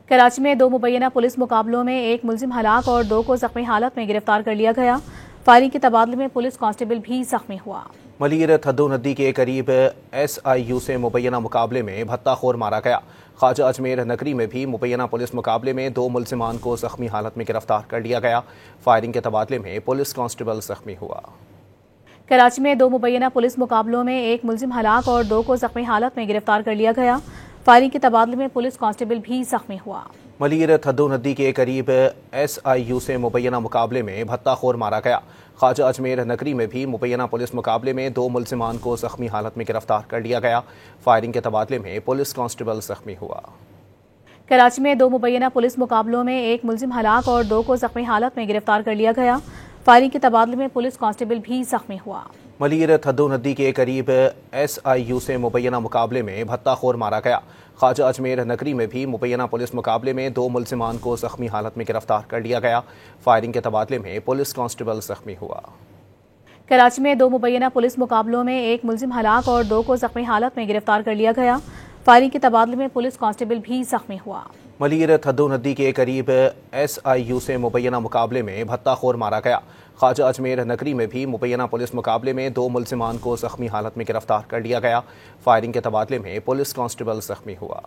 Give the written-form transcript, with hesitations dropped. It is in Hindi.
कराची में दो मुबैना पुलिस मुकाबलों में एक मुलजिम हलाक और दो को जख्मी हालत में गिरफ्तार कर लिया गया। फायरिंग के तबादले में पुलिस कांस्टेबल भी जख्मी हुआ। मलीर थद्दो नदी के करीब SIU से मुबैना मुकाबले में भत्ताखोर मारा गया। ख्वाजा अजमेर नगरी में भी मुबैना पुलिस मुकाबले में दो मुलजिमान को जख्मी हालत में गिरफ्तार कर लिया गया। फायरिंग के तबादले में पुलिस कांस्टेबल जख्मी हुआ। कराची में दो मुबैना पुलिस मुकाबलों में एक मुलजिम हलाक और दो को जख्मी हालत में गिरफ्तार कर लिया गया। फायरिंग के तबादले में पुलिस कांस्टेबल भी जख्मी हुआ। मलीर थद्दो नदी के करीब SIU से मुबैना मुकाबले में भत्ताखोर मारा गया। ख्वाजा अजमेर नगरी में भी मुबैना पुलिस मुकाबले में दो मुलजिमान को जख्मी हालत में गिरफ्तार कर लिया गया। फायरिंग के तबादले में पुलिस कांस्टेबल जख्मी हुआ। कराची में दो मुबैना पुलिस मुकाबलों में एक मुलजिम हलाक और दो को जख्मी हालत में गिरफ्तार कर लिया गया। फायरिंग के तबादले में पुलिस कांस्टेबल भी जख्मी हुआ। मलीर थद्दो नदी के करीब SIU से मुबैना मुकाबले में भत्ताखोर मारा गया। ख्वाजा अजमेर नगरी में भी मुबैना पुलिस मुकाबले में दो मुलजिमान को जख्मी हालत में गिरफ्तार कर लिया गया। फायरिंग के तबादले में पुलिस कांस्टेबल जख्मी हुआ। कराची में दो मुबैना पुलिस मुकाबलों में एक मुलजिम हलाक और दो को जख्मी हालत में गिरफ्तार कर लिया गया। फायरिंग के तबादले में पुलिस कांस्टेबल भी जख्मी हुआ। मलीर थद्दो नदी के करीब SIU से मुबैना मुकाबले में भत्ताखोर मारा गया। ख्वाजा अजमेर नगरी में भी मुबैना पुलिस मुकाबले में दो मुलजिमान को जख्मी हालत में गिरफ्तार कर लिया गया। फायरिंग के तबादले में पुलिस कांस्टेबल जख्मी हुआ।